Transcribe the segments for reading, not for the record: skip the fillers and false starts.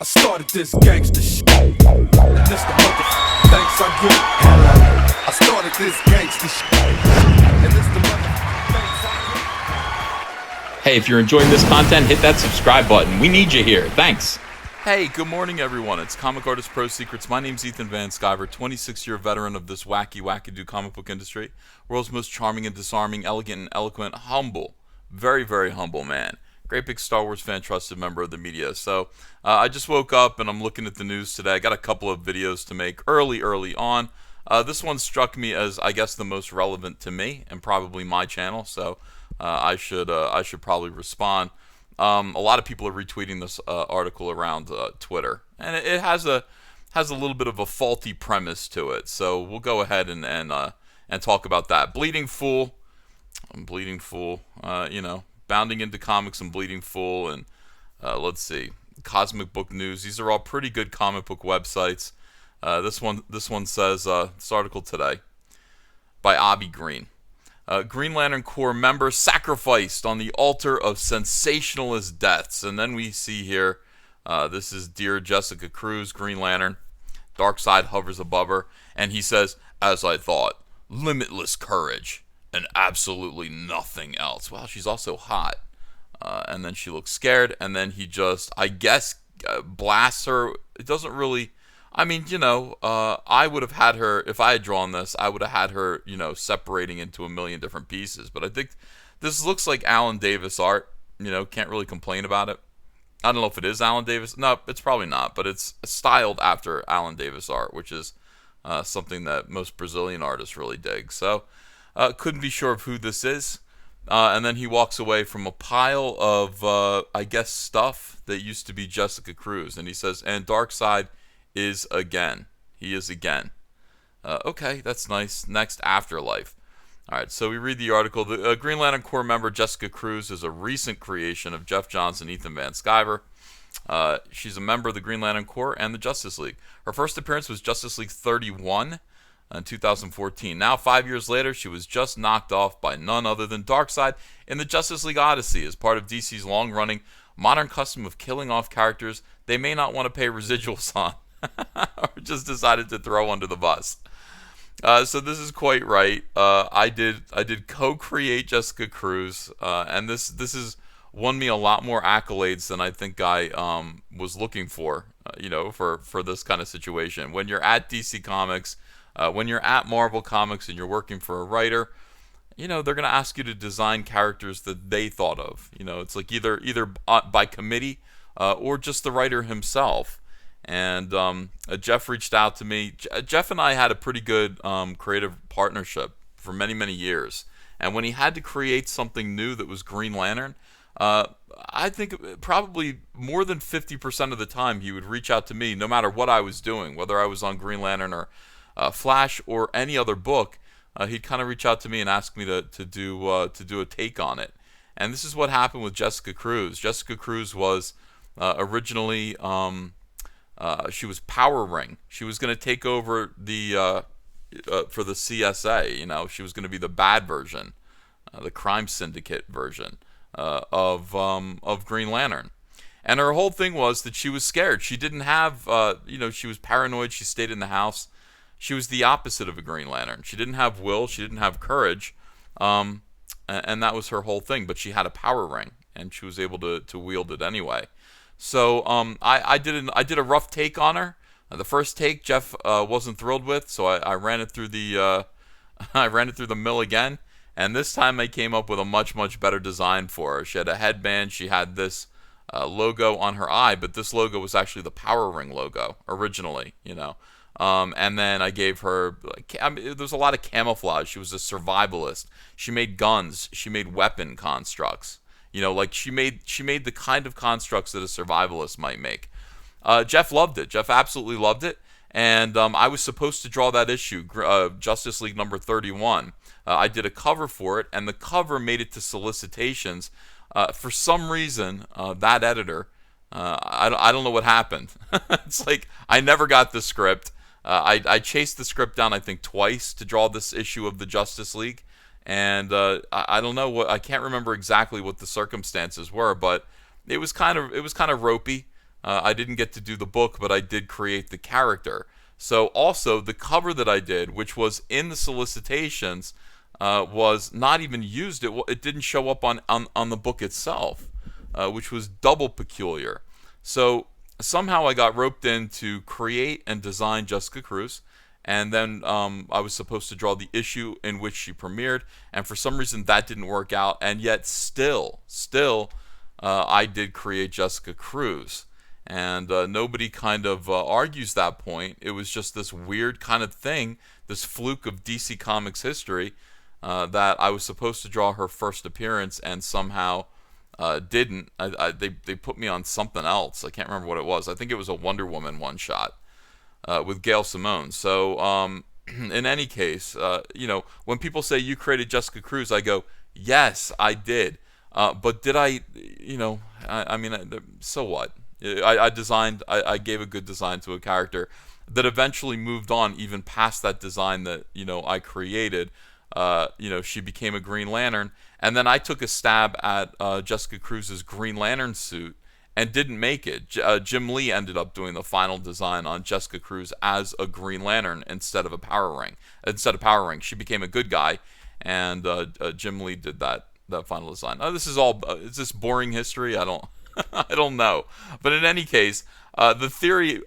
I started this gangster shit. And this the mother thanks I get. Hello. I started this gangster shit. And this the mother thanks I get. Hey, if you're enjoying this content, hit that subscribe button. We need you here. Thanks. Hey, good morning, everyone. It's Comic Artist Pro Secrets. My name's Ethan Van Sciver, 26-year veteran of this wacky-do comic book industry. World's most charming and disarming, elegant and eloquent, humble, very, very humble man. Great big Star Wars fan, trusted member of the media. So I just woke up and I'm looking at the news today. I got a couple of videos to make early on. This one struck me as, I guess, the most relevant to me and probably my channel. So I should probably respond. A lot of people are retweeting this article around Twitter, and it has a little bit of a faulty premise to it. So we'll go ahead and talk about that. Bleeding Fool, Bounding into Comics and Bleeding Fool, and let's see, Cosmic Book News. These are all pretty good comic book websites. This one says this article today by Avi Green. Green Lantern Corps member sacrificed on the altar of sensationalist deaths. And then we see here, this is Dear Jessica Cruz, Green Lantern. Darkseid hovers above her, and he says, "As I thought, limitless courage and absolutely nothing else." Well, she's also hot. And then she looks scared, and then he just, I guess, blasts her. It doesn't really... I mean, I would have had her, if I had drawn this, I would have had her, separating into a million different pieces. But I think this looks like Alan Davis art. Can't really complain about it. I don't know if it is Alan Davis. No, it's probably not. But it's styled after Alan Davis art, which is something that most Brazilian artists really dig. So, couldn't be sure of who this is. And then he walks away from a pile of, I guess, stuff that used to be Jessica Cruz. And he says, and Darkseid is again. He is again. Okay, that's nice. Next, Afterlife. All right, so we read the article. The Green Lantern Corps member Jessica Cruz is a recent creation of Jeff Johns and Ethan Van Sciver. She's a member of the Green Lantern Corps and the Justice League. Her first appearance was Justice League 31 in 2014. Now, 5 years later, she was just knocked off by none other than Darkseid in the Justice League Odyssey as part of DC's long-running modern custom of killing off characters they may not want to pay residuals on. Or just decided to throw under the bus. So this is quite right. I did co-create Jessica Cruz, and this has won me a lot more accolades than I think I was looking for. For this kind of situation. When you're at DC Comics, when you're at Marvel Comics, and you're working for a writer, they're going to ask you to design characters that they thought of. It's like either by committee or just the writer himself. And Jeff reached out to me. Jeff and I had a pretty good creative partnership for many, many years. And when he had to create something new that was Green Lantern, I think probably more than 50% of the time he would reach out to me, no matter what I was doing, whether I was on Green Lantern or Flash or any other book. He'd kind of reach out to me and ask me to do a take on it. And this is what happened with Jessica Cruz. Jessica Cruz was originally... she was Power Ring. She was going to take over the for the CSA. She was going to be the bad version, the crime syndicate version of Green Lantern. And her whole thing was that she was scared. She didn't have, she was paranoid. She stayed in the house. She was the opposite of a Green Lantern. She didn't have will. She didn't have courage, and that was her whole thing. But she had a power ring, and she was able to wield it anyway. So I did a rough take on her. The first take Jeff wasn't thrilled with, so I ran it through the mill again. And this time I came up with a much better design for her. She had a headband. She had this logo on her eye, but this logo was actually the Power Ring logo originally. And then I gave her. There's a lot of camouflage. She was a survivalist. She made guns. She made weapon constructs. She made the kind of constructs that a survivalist might make. Jeff loved it. Jeff absolutely loved it. And I was supposed to draw that issue, Justice League number 31. I did a cover for it, and the cover made it to solicitations. For some reason, that editor, I don't know what happened. It's like I never got the script. I chased the script down, I think, twice to draw this issue of the Justice League. And I don't know I can't remember exactly what the circumstances were, but it was kind of ropey. I didn't get to do the book, but I did create the character. So also the cover that I did, which was in the solicitations, was not even used. It didn't show up on the book itself, which was double peculiar. So somehow I got roped in to create and design Jessica Cruz, and then I was supposed to draw the issue in which she premiered, and for some reason that didn't work out, and yet still, I did create Jessica Cruz. And nobody kind of argues that point. It was just this weird kind of thing, this fluke of DC Comics history, that I was supposed to draw her first appearance and somehow didn't. They put me on something else. I can't remember what it was. I think it was a Wonder Woman one-shot with Gail Simone. So in any case, when people say you created Jessica Cruz, I go, yes, I did. But did I, I mean, so what? I gave a good design to a character that eventually moved on even past that design that, I created. She became a Green Lantern, and then I took a stab at Jessica Cruz's Green Lantern suit and didn't make it. Jim Lee ended up doing the final design on Jessica Cruz as a Green Lantern instead of a Power Ring. She became a good guy, and Jim Lee did that final design. This is all is this boring history? I don't I don't know. But in any case, the theory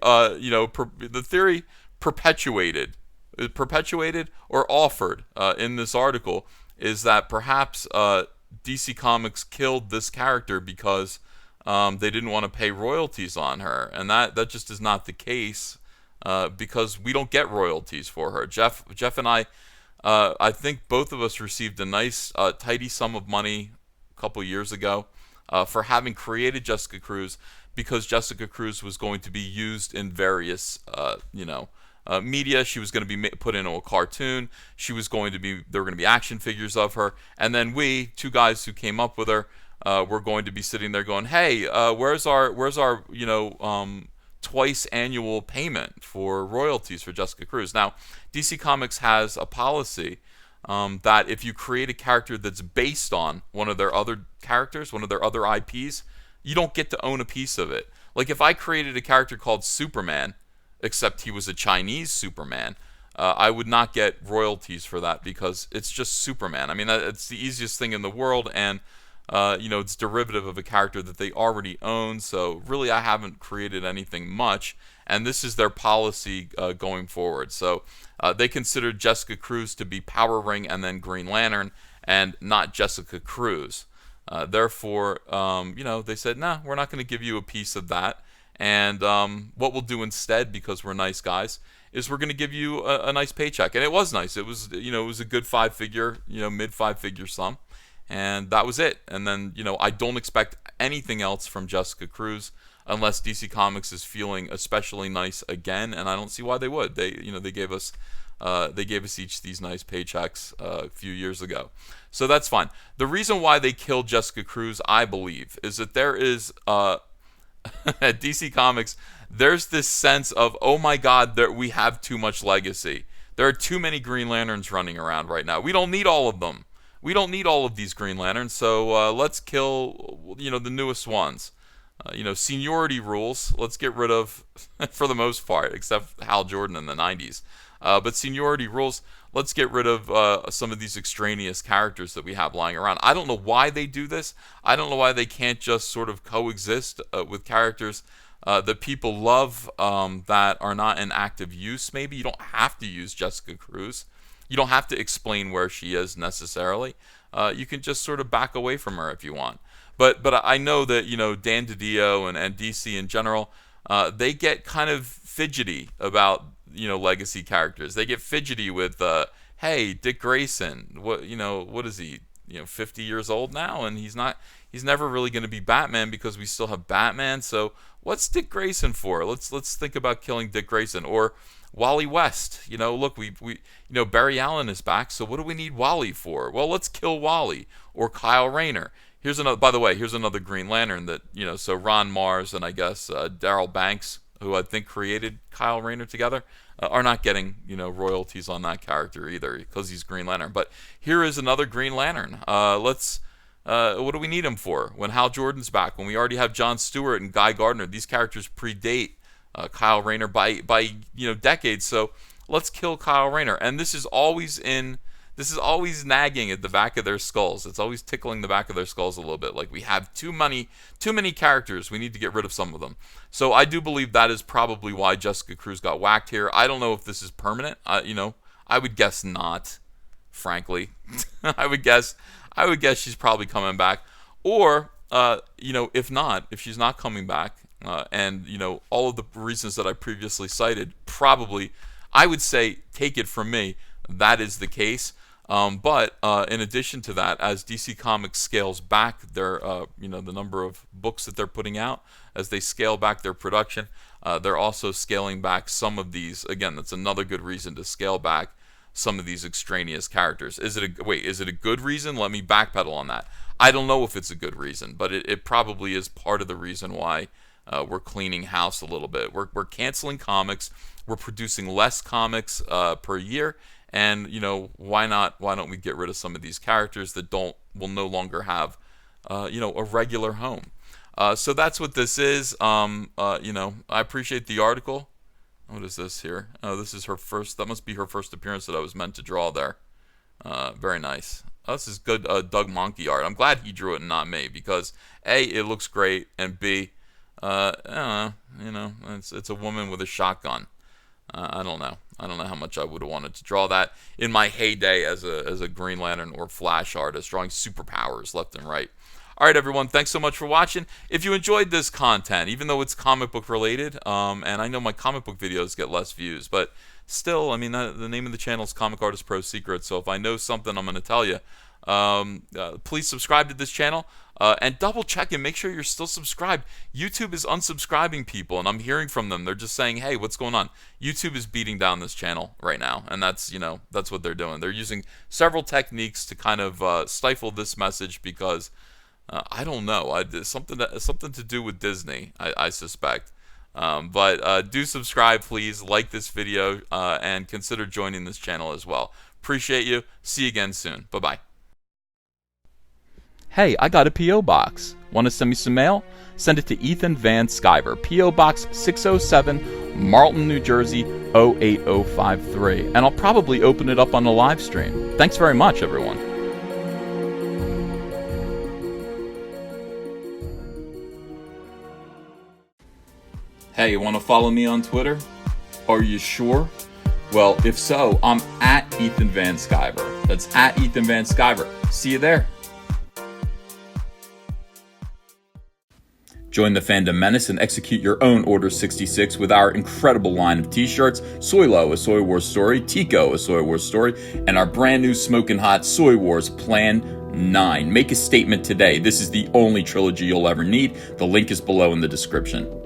perpetuated or offered in this article is that perhaps DC Comics killed this character because they didn't want to pay royalties on her, and that just is not the case, because we don't get royalties for her. Jeff and I think both of us received a nice tidy sum of money a couple years ago for having created Jessica Cruz, because Jessica Cruz was going to be used in various media. She was going to be put into a cartoon. There were going to be action figures of her, and then we, two guys who came up with her, were going to be sitting there going, "Hey, where's our twice annual payment for royalties for Jessica Cruz?" Now, DC Comics has a policy that if you create a character that's based on one of their other characters, one of their other IPs, you don't get to own a piece of it. Like if I created a character called Superman, except he was a Chinese Superman, I would not get royalties for that because it's just Superman. I mean, it's the easiest thing in the world, and it's derivative of a character that they already own. So really, I haven't created anything much, and this is their policy going forward. So they considered Jessica Cruz to be Power Ring and then Green Lantern, and not Jessica Cruz. Therefore, they said, "Nah, we're not going to give you a piece of that." And what we'll do instead, because we're nice guys, is we're going to give you a nice paycheck. And it was nice. It was, it was a good five-figure, mid-five-figure sum. And that was it. And then, I don't expect anything else from Jessica Cruz unless DC Comics is feeling especially nice again. And I don't see why they would. They gave us each these nice paychecks a few years ago. So that's fine. The reason why they killed Jessica Cruz, I believe, is that there is at DC Comics, there's this sense of, oh my God, we have too much legacy. There are too many Green Lanterns running around right now. We don't need all of them. We don't need all of these Green Lanterns, so let's kill, the newest ones. Seniority rules, let's get rid of, for the most part, except Hal Jordan in the 90s. But seniority rules, let's get rid of some of these extraneous characters that we have lying around. I don't know why they do this. I don't know why they can't just sort of coexist with characters that people love that are not in active use. Maybe you don't have to use Jessica Cruz. You don't have to explain where she is necessarily. You can just sort of back away from her if you want. But I know that Dan DiDio and DC in general, they get kind of fidgety about legacy characters. They get fidgety with hey, Dick Grayson. What is he? 50 years old now, and he's never really going to be Batman because we still have Batman. So what's Dick Grayson for? Let's think about killing Dick Grayson. Or Wally West. Look, we Barry Allen is back, so what do we need Wally for? Well, let's kill Wally. Or Kyle Rayner. Here's another Green Lantern that, so Ron Mars and I guess Darryl Banks, who I think created Kyle Rayner together, are not getting, royalties on that character either because he's Green Lantern. But here is another Green Lantern. Let's What do we need him for? When Hal Jordan's back, when we already have Jon Stewart and Guy Gardner, these characters predate Kyle Rayner by decades. So let's kill Kyle Rayner. And this is always nagging at the back of their skulls. It's always tickling the back of their skulls a little bit. Like, we have too many characters. We need to get rid of some of them. So I do believe that is probably why Jessica Cruz got whacked here. I don't know if this is permanent. I would guess not, frankly. I would guess she's probably coming back. Or, if she's not coming back, and, all of the reasons that I previously cited, probably, I would say, take it from me, that is the case. But in addition to that, as DC Comics scales back their, the number of books that they're putting out, as they scale back their production, they're also scaling back some of these. Again, that's another good reason to scale back some of these extraneous characters. Is it a good reason? Let me backpedal on that. I don't know if it's a good reason, but it probably is part of the reason why we're cleaning house a little bit. We're canceling comics. We're producing less comics per year. And, why don't we get rid of some of these characters that will no longer have, a regular home? So that's what this is. I appreciate the article. What is this here? Oh, this is that must be her first appearance that I was meant to draw there. Very nice. Oh, this is good Doug Monkey art. I'm glad he drew it and not me, because A, it looks great, and B, it's a woman with a shotgun. I don't know how much I would have wanted to draw that in my heyday as a Green Lantern or Flash artist, drawing superpowers left and right. All right, everyone, thanks so much for watching. If you enjoyed this content, even though it's comic book related, and I know my comic book videos get less views, but still, I mean, the name of the channel is Comic Artist Pro Secret, so if I know something, I'm going to tell you. Please subscribe to this channel, and double check and make sure you're still subscribed. YouTube is unsubscribing people, and I'm hearing from them. They're just saying, hey, what's going on? YouTube is beating down this channel right now, and that's what they're doing. They're using several techniques to kind of stifle this message, because I don't know, something to do with Disney, I suspect. But do subscribe, please, like this video, and consider joining this channel as well. Appreciate you. See you again soon. Bye-bye. Hey, I got a P.O. box. Want to send me some mail? Send it to Ethan Van Sciver, P.O. Box 607, Marlton, New Jersey, 08053. And I'll probably open it up on the live stream. Thanks very much, everyone. Hey, you want to follow me on Twitter? Are you sure? Well, if so, I'm at Ethan Van Sciver. That's at Ethan Van Sciver. See you there. Join the Fandom Menace and execute your own Order 66 with our incredible line of t-shirts, Soylo, a Soy Wars story, Tico, a Soy Wars story, and our brand new smoking hot Soy Wars Plan 9. Make a statement today. This is the only trilogy you'll ever need. The link is below in the description.